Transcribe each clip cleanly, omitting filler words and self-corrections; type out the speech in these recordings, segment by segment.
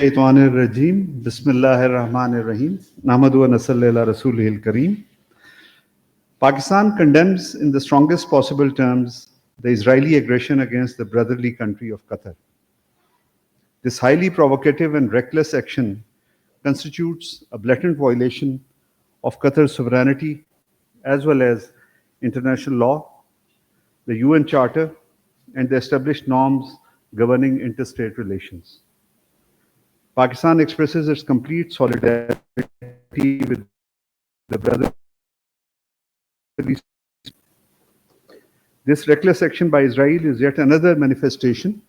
Rajim. Bismillahirrahmanirrahim. Nahmadu wa nasalli ala Rasulihil Kareem. Pakistan condemns in the strongest possible terms the Israeli aggression against the brotherly country of Qatar. This highly provocative and reckless action constitutes a blatant violation of Qatar's sovereignty as well as international law, the UN Charter, and the established norms governing interstate relations. Pakistan expresses its complete solidarity with the brotherly. This reckless action by Israel is yet another manifestation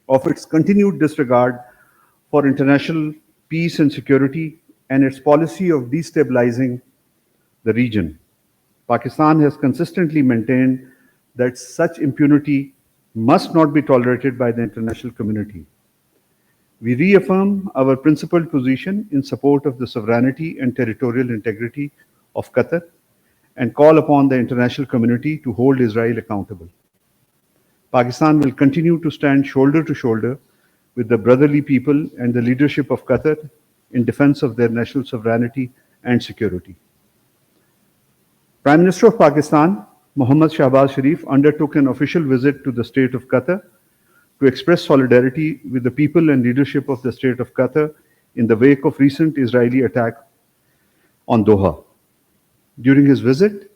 of its continued disregard for international peace and security and its policy of destabilizing the region. Pakistan has consistently maintained that such impunity must not be tolerated by the international community. We reaffirm our principled position in support of the sovereignty and territorial integrity of Qatar and call upon the international community to hold Israel accountable. Pakistan will continue to stand shoulder to shoulder with the brotherly people and the leadership of Qatar in defense of their national sovereignty and security. Prime Minister of Pakistan, Mohammad Shahbaz Sharif, undertook an official visit to the state of Qatar to express solidarity with the people and leadership of the state of Qatar in the wake of recent Israeli attack on Doha. During his visit,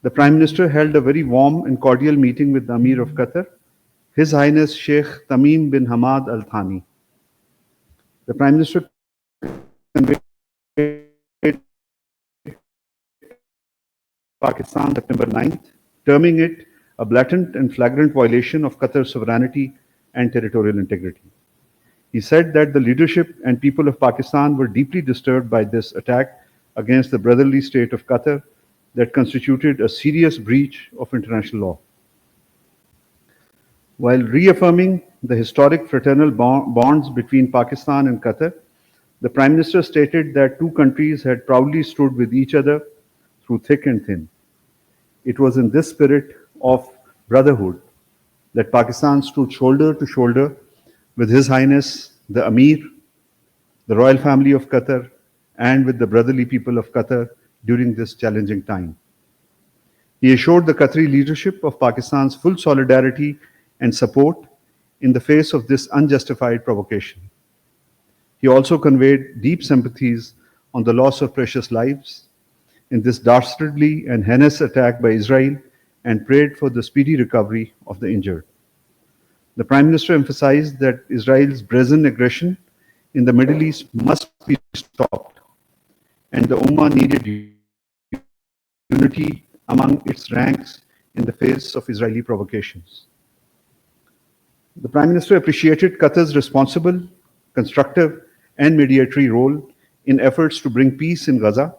the Prime Minister held a very warm and cordial meeting with the Amir of Qatar, His Highness Sheikh Tamim bin Hamad Al Thani. The Prime Minister conveyed Pakistan September 9th, terming it a blatant and flagrant violation of Qatar's sovereignty and territorial integrity. He said that the leadership and people of Pakistan were deeply disturbed by this attack against the brotherly state of Qatar that constituted a serious breach of international law. While reaffirming the historic fraternal bonds between Pakistan and Qatar, the Prime Minister stated that two countries had proudly stood with each other through thick and thin. It was in this spirit of brotherhood that Pakistan stood shoulder to shoulder with His Highness the Amir, the royal family of Qatar, and with the brotherly people of Qatar during this challenging time. He assured the Qatari leadership of Pakistan's full solidarity and support in the face of this unjustified provocation. He also conveyed deep sympathies on the loss of precious lives in this dastardly and heinous attack by Israel and prayed for the speedy recovery of the injured. The Prime Minister emphasized that Israel's brazen aggression in the Middle East must be stopped, and the Ummah needed unity among its ranks in the face of Israeli provocations. The Prime Minister appreciated Qatar's responsible, constructive, and mediatory role in efforts to bring peace in Gaza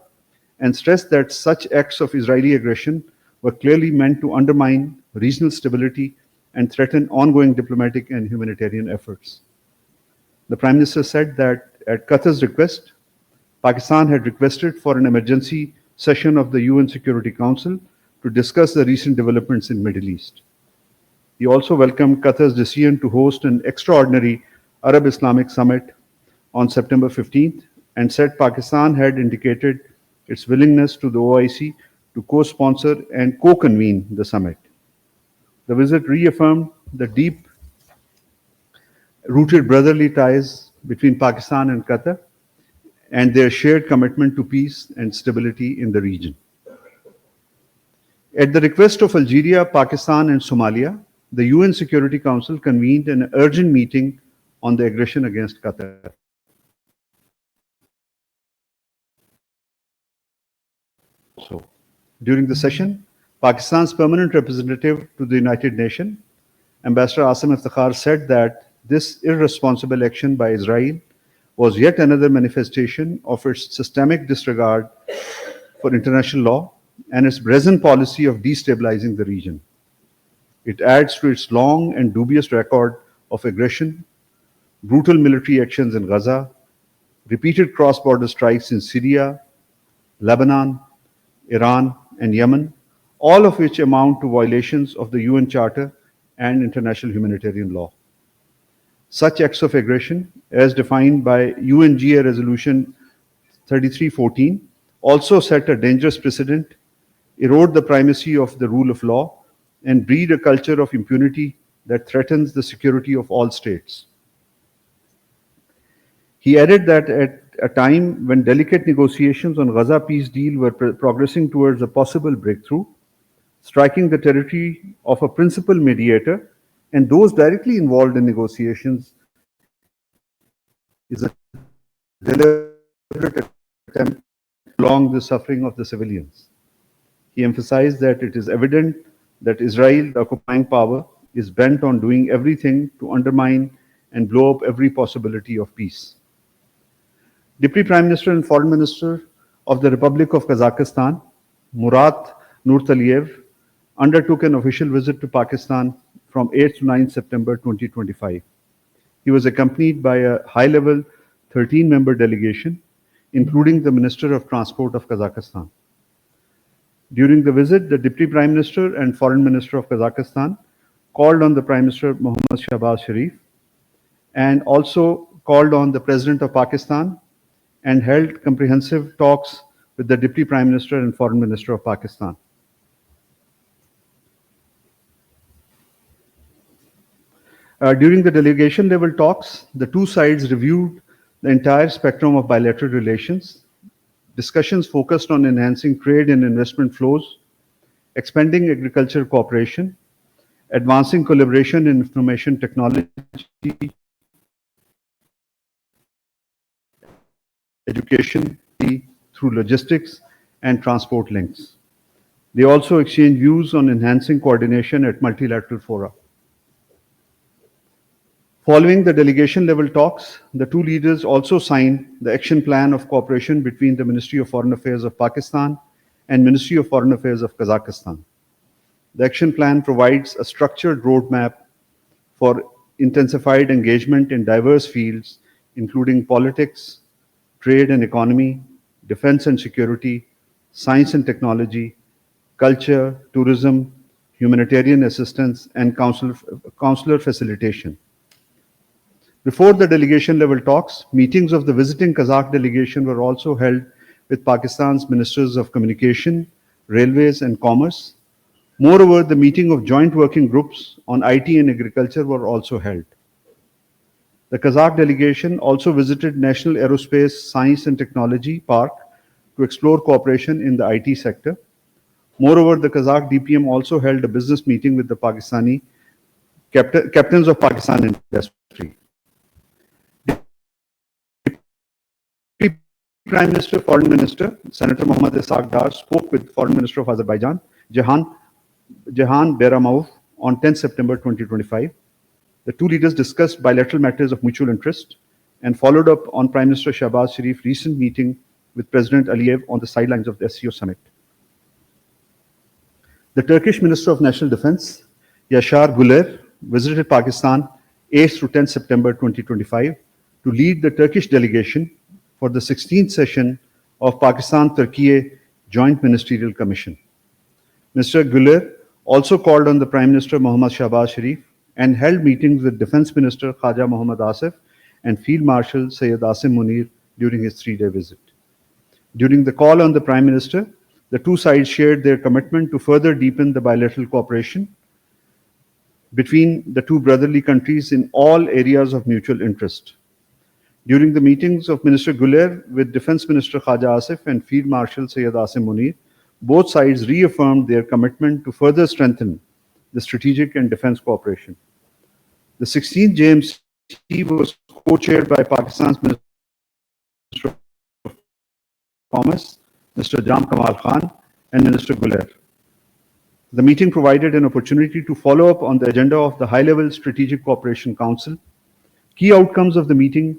and stressed that such acts of Israeli aggression were clearly meant to undermine regional stability and threaten ongoing diplomatic and humanitarian efforts. The Prime Minister said that at Qatar's request, Pakistan had requested for an emergency session of the UN Security Council to discuss the recent developments in the Middle East. He also welcomed Qatar's decision to host an extraordinary Arab-Islamic summit on September 15th and said Pakistan had indicated its willingness to the OIC to co-sponsor and co-convene the summit. The visit reaffirmed the deep-rooted brotherly ties between Pakistan and Qatar and their shared commitment to peace and stability in the region. At the request of Algeria, Pakistan, and Somalia, the UN Security Council convened an urgent meeting on the aggression against Qatar. So, during the session, Pakistan's permanent representative to the United Nations, Ambassador Asim Iftikhar, said that this irresponsible action by Israel was yet another manifestation of its systemic disregard for international law and its brazen policy of destabilizing the region. It adds to its long and dubious record of aggression, brutal military actions in Gaza, repeated cross-border strikes in Syria, Lebanon, Iran, and Yemen, all of which amount to violations of the UN Charter and international humanitarian law. Such acts of aggression, as defined by UNGA Resolution 3314, also set a dangerous precedent, erode the primacy of the rule of law, and breed a culture of impunity that threatens the security of all states. He added that at a time when delicate negotiations on Gaza peace deal were progressing towards a possible breakthrough, striking the territory of a principal mediator and those directly involved in negotiations is a deliberate attempt to prolong the suffering of the civilians. He emphasized that it is evident that Israel, the occupying power, is bent on doing everything to undermine and blow up every possibility of peace. Deputy Prime Minister and Foreign Minister of the Republic of Kazakhstan, Murat Nurtaliev, undertook an official visit to Pakistan from 8th to 9th September 2025. He was accompanied by a high-level 13-member delegation, including the Minister of Transport of Kazakhstan. During the visit, the Deputy Prime Minister and Foreign Minister of Kazakhstan called on the Prime Minister Mohammad Shahbaz Sharif and also called on the President of Pakistan and held comprehensive talks with the Deputy Prime Minister and Foreign Minister of Pakistan. During the delegation level talks, the two sides reviewed the entire spectrum of bilateral relations. Discussions focused on enhancing trade and investment flows, expanding agriculture cooperation, advancing collaboration in information technology, education, through logistics and transport links. They also exchanged views on enhancing coordination at multilateral fora. Following the delegation level talks, the two leaders also signed the action plan of cooperation between the Ministry of Foreign Affairs of Pakistan and Ministry of Foreign Affairs of Kazakhstan. The action plan provides a structured roadmap for intensified engagement in diverse fields, including politics, trade and economy, defense and security, science and technology, culture, tourism, humanitarian assistance, and consular facilitation. Before the delegation level talks, meetings of the visiting Kazakh delegation were also held with Pakistan's Ministers of Communication, Railways and Commerce. Moreover, the meeting of joint working groups on IT and agriculture were also held. The Kazakh delegation also visited National Aerospace Science and Technology Park to explore cooperation in the IT sector. Moreover, the Kazakh DPM also held a business meeting with the Pakistani captains of Pakistan industry. Prime Minister, Foreign Minister, Senator Mohammad Ishaq Dar spoke with Foreign Minister of Azerbaijan, Jehan Behramov, on 10 September 2025. The two leaders discussed bilateral matters of mutual interest and followed up on Prime Minister Shahbaz Sharif's recent meeting with President Aliyev on the sidelines of the SCO summit. The Turkish Minister of National Defense, Yashar Guler, visited Pakistan 8th to 10 September 2025 to lead the Turkish delegation for the 16th session of Pakistan-Turkey Joint Ministerial Commission. Mr. Guler also called on the Prime Minister Mohammad Shahbaz Sharif and held meetings with Defense Minister Khaja Mohammad Asif and Field Marshal Sayyid Asim Munir during his three-day visit. During the call on the Prime Minister, the two sides shared their commitment to further deepen the bilateral cooperation between the two brotherly countries in all areas of mutual interest. During the meetings of Minister Guler with Defense Minister Khaja Asif and Field Marshal Sayyid Asim Munir, both sides reaffirmed their commitment to further strengthen the strategic and defense cooperation. The 16th JMC was co-chaired by Pakistan's Minister of Commerce, Mr. Jam Kamal Khan, and Minister Guler. The meeting provided an opportunity to follow up on the agenda of the High-Level Strategic Cooperation Council. Key outcomes of the meeting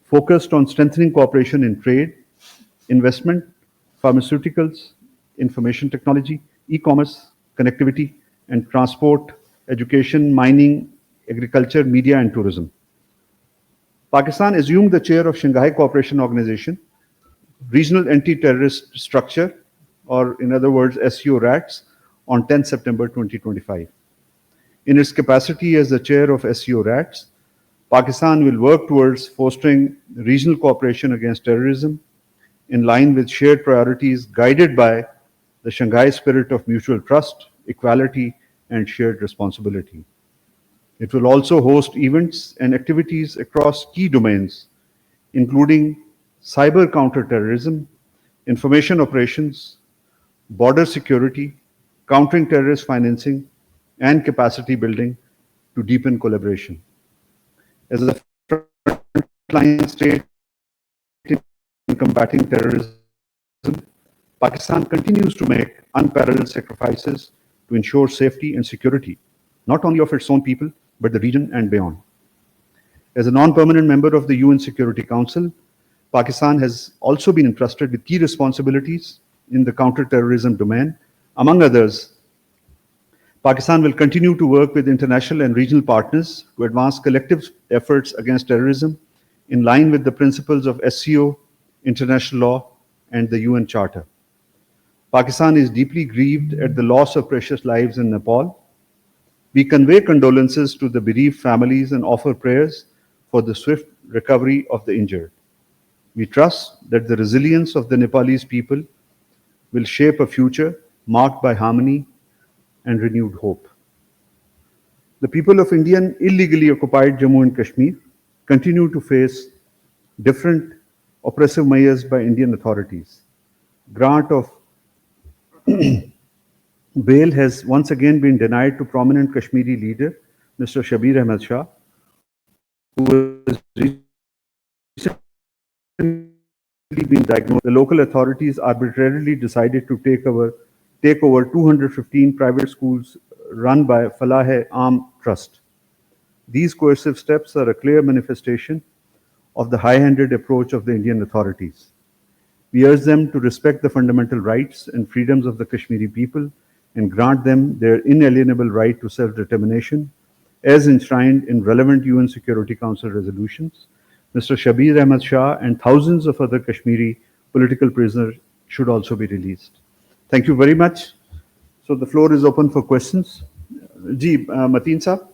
focused on strengthening cooperation in trade, investment, pharmaceuticals, information technology, e-commerce, connectivity, and transport, education, mining, agriculture, media, and tourism. Pakistan assumed the chair of Shanghai Cooperation Organization, Regional Anti-Terrorist Structure, or in other words, SCO RATS, on 10 September 2025. In its capacity as the chair of SCO RATS, Pakistan will work towards fostering regional cooperation against terrorism in line with shared priorities guided by the Shanghai spirit of mutual trust, equality, and shared responsibility. It will also host events and activities across key domains, including cyber counterterrorism, information operations, border security, countering terrorist financing, and capacity building to deepen collaboration. As a frontline state in combating terrorism, Pakistan continues to make unparalleled sacrifices to ensure safety and security, not only of its own people, but the region and beyond. As a non-permanent member of the UN Security Council, Pakistan has also been entrusted with key responsibilities in the counter-terrorism domain. Among others, Pakistan will continue to work with international and regional partners to advance collective efforts against terrorism in line with the principles of SCO, international law, and the UN Charter. Pakistan is deeply grieved at the loss of precious lives in Nepal. We convey condolences to the bereaved families and offer prayers for the swift recovery of the injured. We trust that the resilience of the Nepalese people will shape a future marked by harmony and renewed hope. The people of Indian illegally occupied Jammu and Kashmir continue to face different oppressive measures by Indian authorities. Grant of bail has once again been denied to prominent Kashmiri leader, Mr. Shabir Ahmed Shah, who has recently been diagnosed. The local authorities arbitrarily decided to take over 215 private schools run by Falah-e-Aam Trust. These coercive steps are a clear manifestation of the high-handed approach of the Indian authorities. We urge them to respect the fundamental rights and freedoms of the Kashmiri people and grant them their inalienable right to self-determination as enshrined in relevant UN Security Council resolutions. Mr. Shabir Ahmed Shah and thousands of other Kashmiri political prisoners should also be released. Thank you very much. So the floor is open for questions. Ji, Mateen Saab.